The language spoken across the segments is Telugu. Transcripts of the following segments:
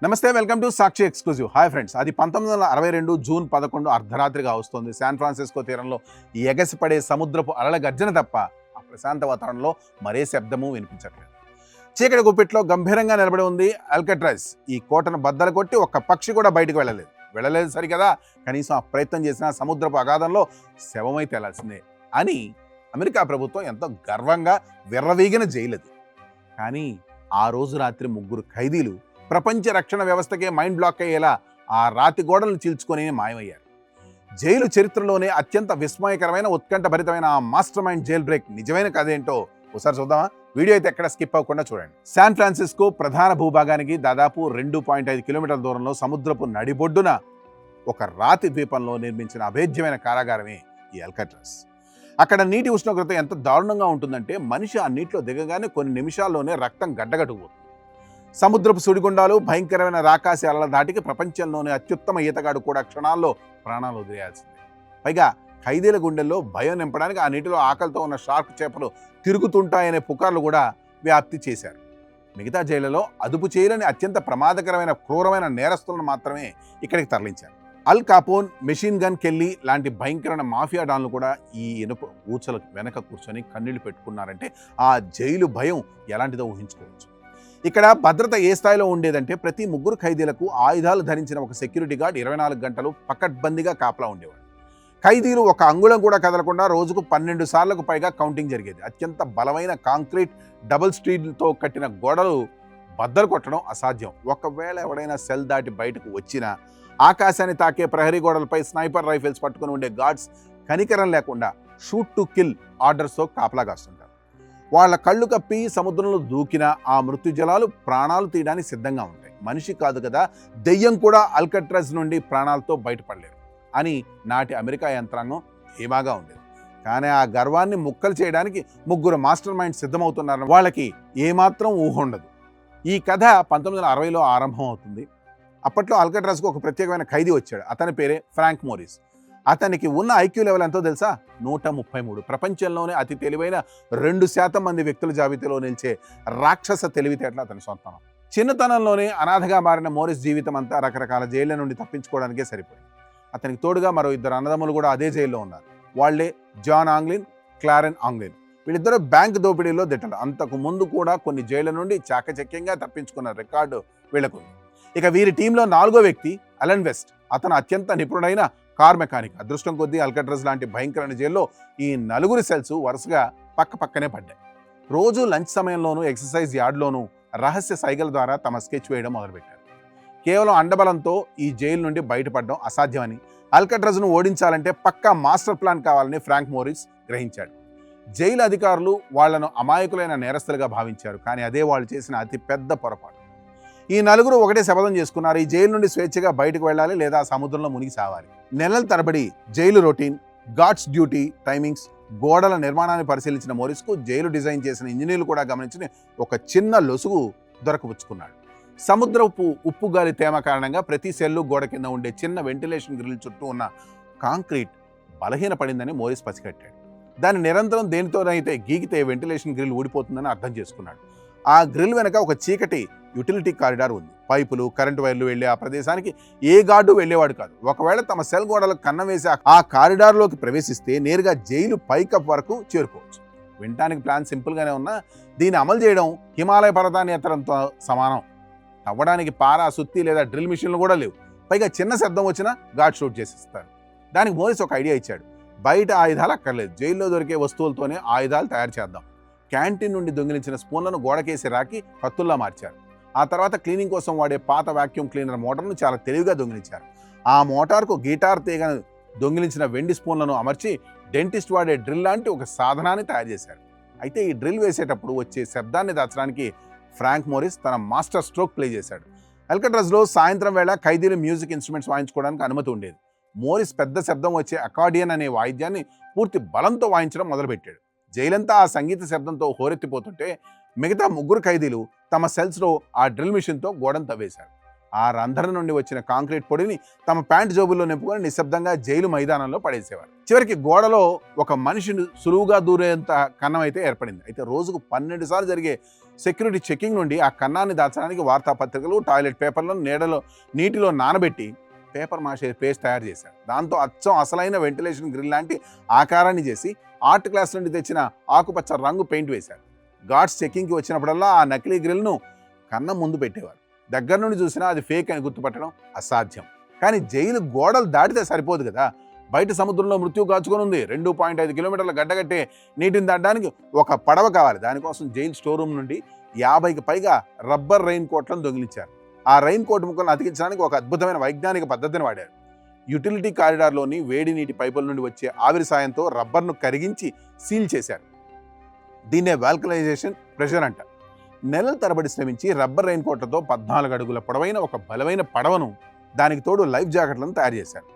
నమస్తే, welcome to Sakshi exclusive. Hi friends, అది 1962 జూన్ 11 అర్ధరాత్రిగా వస్తుంది. శాన్ ఫ్రాన్సిస్కో తీరంలో ఎగసిపడే సముద్రపు అలల గర్జన తప్ప ఆ ప్రశాంత వాతావరణంలో మరే శబ్దము వినిపించట్లేదు. చీకటి గుప్పిట్లో గంభీరంగా నిలబడి ఉంది అల్కట్రాజ్. ఈ కోటను బద్దలు కొట్టి ఒక్క పక్షి కూడా బయటకు వెళ్ళలేదు సరికదా, కనీసం ఆ ప్రయత్నం చేసిన సముద్రపు అగాధంలో శవమై తేలాల్సిందే అని అమెరికా ప్రభుత్వం ఎంతో గర్వంగా విర్రవీగిన జైలది. కానీ ఆ రోజు రాత్రి ముగ్గురు ఖైదీలు ప్రపంచ రక్షణ వ్యవస్థకే మైండ్ బ్లాక్ అయ్యేలా ఆ రాతి గోడలను చీల్చుకొని మాయమయ్యారు. జైలు చరిత్రలోనే అత్యంత విస్మయకరమైన ఉత్కంఠభరితమైన ఆ మాస్టర్ మైండ్ జైల్ బ్రేక్ నిజమైన కథ ఏంటో ఒకసారి చూద్దామా? వీడియో అయితే ఎక్కడ స్కిప్ అవ్వకుండా చూడండి. శాన్ ఫ్రాన్సిస్కో ప్రధాన భూభాగానికి దాదాపు 2.5 కిలోమీటర్ల దూరంలో సముద్రపు నడిబొడ్డున ఒక రాతి ద్వీపంలో నిర్మించిన అభేద్యమైన కారాగారమే ఈ అల్కట్రాజ్. అక్కడ నీటి ఉష్ణోగ్రత ఎంత దారుణంగా ఉంటుందంటే మనిషి ఆ నీటిలో దిగగానే కొన్ని నిమిషాల్లోనే రక్తం గడ్డగట్టుకుపోతుంది. సముద్రపు సుడిగుండాలు, భయంకరమైన రాకాసి అలల దాటికి ప్రపంచంలోనే అత్యుత్తమ ఈతగాడు కూడా క్షణాల్లో ప్రాణాలు వదిలేయాల్సిందే. పైగా ఖైదీల గుండెల్లో భయం నింపడానికి ఆ నీటిలో ఆకలితో ఉన్న షార్క్ చేపలు తిరుగుతుంటాయనే పుకార్లు కూడా వ్యాప్తి చేశారు. మిగతా జైళ్లలో అదుపు చేయలేని అత్యంత ప్రమాదకరమైన క్రూరమైన నేరస్తులను మాత్రమే ఇక్కడికి తరలించారు. అల్ కాపోన్, మెషిన్ గన్ కెల్లీ లాంటి భయంకరమైన మాఫియా డాన్లు కూడా ఈ ఇనుప ఊచలకు వెనక కూర్చొని కన్నీళ్లు పెట్టుకున్నారంటే ఆ జైలు భయం ఎలాంటిదో ఊహించుకోవచ్చు. ఇక్కడ భద్రత ఏ స్థాయిలో ఉండేదంటే ప్రతి ముగ్గురు ఖైదీలకు ఆయుధాలు ధరించిన ఒక సెక్యూరిటీ గార్డ్ 24 గంటలు పకడ్బందీగా కాపలా ఉండేవాడు. ఖైదీలు ఒక అంగుళం కూడా కదలకుండా రోజుకు 12 సార్లకు పైగా కౌంటింగ్ జరిగేది. అత్యంత బలమైన కాంక్రీట్ డబుల్ స్టీల్తో కట్టిన గోడలు బద్దలు కొట్టడం అసాధ్యం. ఒకవేళ ఎవడైనా సెల్ దాటి బయటకు వచ్చినా ఆకాశాన్ని తాకే ప్రహరీ గోడలపై స్నైపర్ రైఫిల్స్ పట్టుకుని ఉండే గార్డ్స్ కనికరం లేకుండా షూట్ టు కిల్ ఆర్డర్స్తో కాపలా కాస్తుంటారు. వాళ్ళ కళ్ళు కప్పి సముద్రంలో దూకిన ఆ మృత్యు జలాలు ప్రాణాలు తీయడానికి సిద్ధంగా ఉంటాయి. మనిషి కాదు కదా, దెయ్యం కూడా అల్కట్రాజ్ నుండి ప్రాణాలతో బయటపడలేరు అని నాటి అమెరికా యంత్రాంగం ధీమాగా ఉండేది. కానీ ఆ గర్వాన్ని ముక్కలు చేయడానికి ముగ్గురు మాస్టర్ మైండ్ సిద్ధమవుతున్నారని వాళ్ళకి ఏమాత్రం ఊహ ఉండదు. ఈ కథ 1960లో ఆరంభం అవుతుంది. అప్పట్లో అల్కట్రాజ్కు ఒక ప్రత్యేకమైన ఖైదీ వచ్చాడు. అతని పేరే ఫ్రాంక్ మోరిస్. అతనికి ఉన్న ఐక్యూ లెవెల్ ఎంతో తెలుసా? 133. ప్రపంచంలోనే అతి తెలివైన 2% మంది వ్యక్తుల జాబితాలో నిలిచే రాక్షస తెలివితేటలు అతని సొంతం. చిన్నతనంలోనే అనాథగా మారిన మోరిస్ జీవితం అంతా రకరకాల జైళ్ల నుండి తప్పించుకోవడానికే సరిపోయింది. అతనికి తోడుగా మరో 2 అన్నదమ్ములు కూడా అదే జైల్లో ఉన్నారు. వాళ్లే జాన్ ఆంగ్లిన్, క్లారెన్ ఆంగ్లిన్. వీళ్ళిద్దరూ బ్యాంక్ దోపిడీలో దిట్టలు. అంతకు ముందు కూడా కొన్ని జైళ్ల నుండి చాకచక్యంగా తప్పించుకున్న రికార్డు వీళ్ళకుంది. ఇక వీరి టీంలో 4వ వ్యక్తి అలన్ వెస్ట్. అతను అత్యంత నిపుణుడైన కార్ మెకానిక్. అదృష్టం కొద్దీ అల్కట్రాజ్ లాంటి భయంకరమైన జైల్లో ఈ 4 సెల్స్ వరుసగా పక్కనే పడ్డాయి. రోజు లంచ్ సమయంలోనూ ఎక్సర్సైజ్ యార్డ్లోనూ రహస్య సైగల ద్వారా తమ స్కెచ్ వేయడం మొదలుపెట్టారు. కేవలం అండబలంతో ఈ జైలు నుండి బయటపడడం అసాధ్యమని, అల్కట్రాజ్ను ఓడించాలంటే పక్కా మాస్టర్ ప్లాన్ కావాలని ఫ్రాంక్ మోరిస్ గ్రహించాడు. జైలు అధికారులు వాళ్లను అమాయకులైన నేరస్తులుగా భావించారు. కానీ అదే వాళ్ళు చేసిన అతి పెద్ద పొరపాటు. ఈ 4 ఒకటే శపథం చేసుకున్నారు: ఈ జైలు నుండి స్వేచ్ఛగా బయటకు వెళ్ళాలి లేదా సముద్రంలో మునిగి సావాలి. నెలల తరబడి jail routine, guards duty timings, గోడల నిర్మాణాన్ని పరిశీలించిన మోరిస్కు జైలు డిజైన్ చేసిన ఇంజనీర్లు కూడా గమనించిన ఒక చిన్న లొసుగు దొరకపుచ్చుకున్నాడు. సముద్రపు ఉప్పు గాలి తేమ కారణంగా ప్రతి సెల్లు గోడ కింద ఉండే చిన్న వెంటిలేషన్ గ్రిల్ చుట్టూ ఉన్న కాంక్రీట్ బలహీనపడిందని మోరిస్ పసిగట్టాడు. దాన్ని నిరంతరం దేనితోనైతే గీకితే వెంటిలేషన్ గ్రిల్ ఊడిపోతుందని అర్థం చేసుకున్నాడు. ఆ గ్రిల్ వెనక ఒక చీకటి యుటిలిటీ కారిడార్ ఉంది. పైపులు, కరెంటు వైర్లు వెళ్లే ఆ ప్రదేశానికి ఏ గార్డు వెళ్లేవాడు కాదు. ఒకవేళ తమ సెల్ గోడలకు కన్నం వేసి ఆ కారిడార్లోకి ప్రవేశిస్తే నేరుగా జైలు పైకప్ వరకు చేరుకోవచ్చు. వినటానికి ప్లాన్ సింపుల్గానే ఉన్నా దీన్ని అమలు చేయడం హిమాలయ పర్వతాన్ని ఎత్తడంతో సమానం. తవ్వడానికి పారా, సుత్తి లేదా డ్రిల్ మిషన్లు కూడా లేవు. పైగా చిన్న శబ్దం వచ్చినా గార్డ్ షూట్ చేసిస్తారు. దానికి మోరిస్ ఒక ఐడియా ఇచ్చాడు. బయట ఆయుధాలు అక్కర్లేదు, జైల్లో దొరికే వస్తువులతోనే ఆయుధాలు తయారు చేద్దాం. క్యాంటీన్ నుండి దొంగిలించిన స్పూన్లను గోడకేసి రాకి కత్తుల్లా మార్చారు. ఆ తర్వాత క్లీనింగ్ కోసం వాడే పాత వాక్యూమ్ క్లీనర్ మోటార్ను చాలా తెలివిగా దొంగిలించారు. ఆ మోటార్కు గిటార్ తీగను దొంగిలించిన వెండి స్పూన్లను అమర్చి డెంటిస్ట్ వాడే డ్రిల్ లాంటి ఒక సాధనాన్ని తయారు చేశారు. అయితే ఈ డ్రిల్ వేసేటప్పుడు వచ్చే శబ్దాన్ని దాచడానికి ఫ్రాంక్ మోరిస్ తన మాస్టర్ స్ట్రోక్ ప్లే చేశాడు. అల్కట్రాజ్లో సాయంత్రం వేళ ఖైదీలు మ్యూజిక్ ఇన్స్ట్రుమెంట్స్ వాయించుకోవడానికి అనుమతి ఉండేది. మోరిస్ పెద్ద శబ్దం వచ్చే అకార్డియన్ అనే వాయిద్యాన్ని పూర్తి బలంతో వాయించడం మొదలుపెట్టాడు. జైలంతా ఆ సంగీత శబ్దంతో హోరెత్తిపోతుంటే మిగతా 3 ఖైదీలు తమ సెల్స్లో ఆ డ్రిల్ మిషన్తో గోడను తవ్వేశారు. ఆ రంధ్రం నుండి వచ్చిన కాంక్రీట్ పొడిని తమ ప్యాంట్ జోబుల్లో నింపుకొని నిశ్శబ్దంగా జైలు మైదానంలో పడేసేవారు. చివరికి గోడలో ఒక మనిషిని సులువుగా దూరేంత కన్నం అయితే ఏర్పడింది. అయితే రోజుకు 12 సార్లు జరిగే సెక్యూరిటీ చెకింగ్ నుండి ఆ కన్నాన్ని దాచడానికి వార్తాపత్రికలు, టాయిలెట్ పేపర్లను నీటిలో నానబెట్టి పేపర్ మాషే పేస్ట్ తయారు చేశారు. దాంతో అచ్చం అసలైన వెంటిలేషన్ గ్రిల్ లాంటి ఆకారాన్ని చేసి ఆర్ట్ క్లాస్ నుండి తెచ్చిన ఆకుపచ్చ రంగు పెయింట్ వేశారు. గార్డ్స్ చెకింగ్కి వచ్చినప్పుడల్లా ఆ నకిలీ గ్రిల్ను కన్నం ముందు పెట్టేవారు. దగ్గర నుండి చూసినా అది ఫేక్ అని గుర్తుపట్టడం అసాధ్యం. కానీ జైలు గోడలు దాటితే సరిపోదు కదా, బయట సముద్రంలో మృత్యు కాచుకొని ఉంది. 2.5 కిలోమీటర్ల గడ్డగట్టే నీటిని దాటడానికి ఒక పడవ కావాలి. దానికోసం జైలు స్టోర్ రూమ్ నుండి 50కి పైగా రబ్బర్ రెయిన్ కోట్లను దొంగిలించారు. ఆ రెయిన్ కోట్ ముక్కలను అతికించడానికి ఒక అద్భుతమైన వైజ్ఞానిక పద్ధతిని వాడారు. యుటిలిటీ కారిడార్లోని వేడి నీటి పైపుల నుండి వచ్చే ఆవిరి సాయంతో రబ్బర్ను కరిగించి సీల్ చేశారు. దీన్నే వాల్కనైజేషన్ ప్రెషర్ అంటారు. నెలల తరబడి శ్రమించి రబ్బర్ రెయిన్ కోట్లతో 14 అడుగుల పొడవైన ఒక బలమైన పడవను, దానికి తోడు లైఫ్ జాకెట్లను తయారు చేశారు.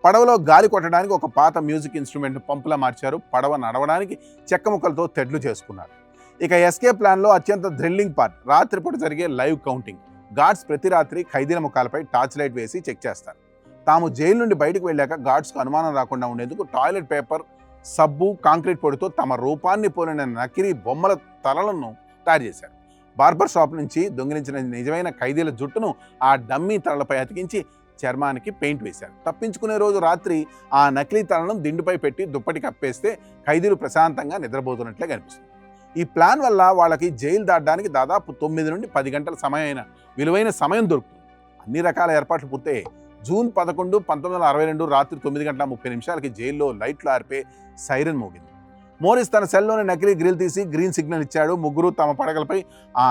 పడవలో గాలి కొట్టడానికి ఒక పాత మ్యూజిక్ ఇన్స్ట్రుమెంట్ పంపులా మార్చారు. పడవ నడవడానికి చెక్క ముక్కలతో తెడ్లు చేసుకున్నారు. ఇక ఎస్కేప్ ప్లాన్లో అత్యంత థ్రిల్లింగ్ పార్ట్ రాత్రిపూట జరిగే లైవ్ కౌంటింగ్. గార్డ్స్ ప్రతి రాత్రి ఖైదీల ముఖాలపై టార్చ్ లైట్ వేసి చెక్ చేస్తారు. తాము జైలు నుండి బయటకు వెళ్ళాక గార్డ్స్కు అనుమానం రాకుండా ఉండేందుకు టాయిలెట్ పేపర్, సబ్బు, కాంక్రీట్ పొడితో తమ రూపాన్ని పోలిన నకిలీ బొమ్మల తలలను తయారు చేశారు. బార్బర్ షాప్ నుంచి దొంగిలించిన నిజమైన ఖైదీల జుట్టును ఆ డమ్మీ తలలపై అతికించి చర్మానికి పెయింట్ వేశారు. తప్పించుకునే రోజు రాత్రి ఆ నకిలీ తలను దిండుపై పెట్టి దుప్పటి కప్పేస్తే ఖైదీలు ప్రశాంతంగా నిద్రపోతున్నట్లే కనిపిస్తుంది. ఈ ప్లాన్ వల్ల వాళ్ళకి జైలు దాటడానికి దాదాపు 9 నుండి 10 గంటల విలువైన సమయం దొరుకుతుంది. అన్ని రకాల ఏర్పాట్లు పూర్తయ్యాయి. జూన్ 11, 1962 రాత్రి 9:30 జైల్లో లైట్లు ఆర్పే సైరన్ మోగింది. మోరిస్ తన సెల్లోని నకిలీ గ్రిల్ తీసి గ్రీన్ సిగ్నల్ ఇచ్చాడు. ముగ్గురు తమ పడగలపై ఆ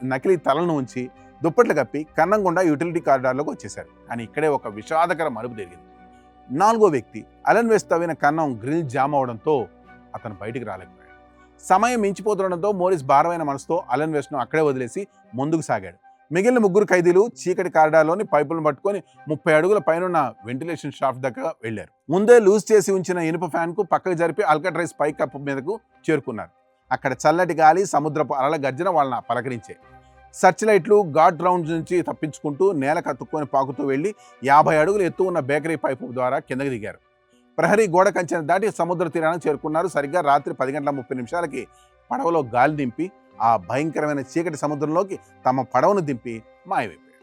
నకిలీ తలను ఉంచి దుప్పట్లు కప్పి కన్నంగుండా యుటిలిటీ కారిడార్లోకి వచ్చేశారు. కానీ ఇక్కడే ఒక విషాదకర మలుపు జరిగింది. 4వ వ్యక్తి అలెన్ వెస్ట్ తవ్విన కన్నం గ్రిల్ జామ్ అవడంతో అతను బయటికి రాలేకపోయాడు. సమయం మించిపోతుండడంతో మోరిస్ భారమైన మనసుతో అలెన్ వెస్ట్ను అక్కడే వదిలేసి ముందుకు సాగాడు. మిగిలిన 3 ఖైదీలు చీకటి కారిడార్లోని పైపులను పట్టుకొని 30 అడుగుల పైనున్న వెంటిలేషన్ షాఫ్ట్ దగ్గర వెళ్లారు. ముందే లూజ్ చేసి ఉంచిన ఇనుప ఫ్యాన్కు పక్కకు జరిపి అల్కట్రైజ్ పైకప్పు మీదకు చేరుకున్నారు. అక్కడ చల్లటి గాలి, సముద్రపు అలల గర్జన వాళ్ళని పలకరించే. సర్చ్ లైట్లు గార్డ్ రౌండ్ నుంచి తప్పించుకుంటూ నేల కత్తుక్కొని పాకుతూ వెళ్లి 50 అడుగులు ఎత్తు ఉన్న బేకరీ పైపు ద్వారా కిందకి దిగారు. ప్రహరీ గోడ కంచెను దాటి సముద్ర తీరానికి చేరుకున్నారు. సరిగ్గా రాత్రి 10:30 పడవలో గాలి దింపి ఆ భయంకరమైన చీకటి సముద్రంలోకి తమ పడవను దింపి మాయమైపోయారు.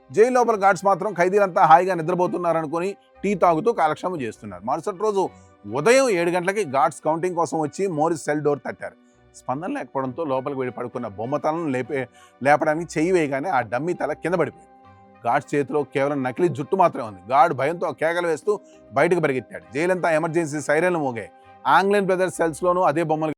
జైలు లోపల గార్డ్స్ మాత్రం ఖైదీలంతా హాయిగా నిద్రపోతున్నారనుకుని టీ తాగుతూ కాలక్షేమం చేస్తున్నారు. మరుసటి రోజు ఉదయం 7 గంటలకి గార్డ్స్ కౌంటింగ్ కోసం వచ్చి మోరిస్ సెల్ డోర్ తట్టారు. స్పందన లేకపోవడంతో లోపలికి వెళ్ళి పడుకున్న బొమ్మతలను లేపడానికి చెయ్యి వేయగానే ఆ డమ్మీ తల కింద పడిపోయింది. గార్డ్స్ చేతిలో కేవలం నకిలీ జుట్టు మాత్రమే ఉంది. గార్డ్ భయంతో కేకలు వేస్తూ బయటకు పరిగెత్తాడు. జైలంతా ఎమర్జెన్సీ సైరన్లు మోగాయి. ఆంగ్లన్ బ్రదర్స్ సెల్స్లోనూ అదే బొమ్మలు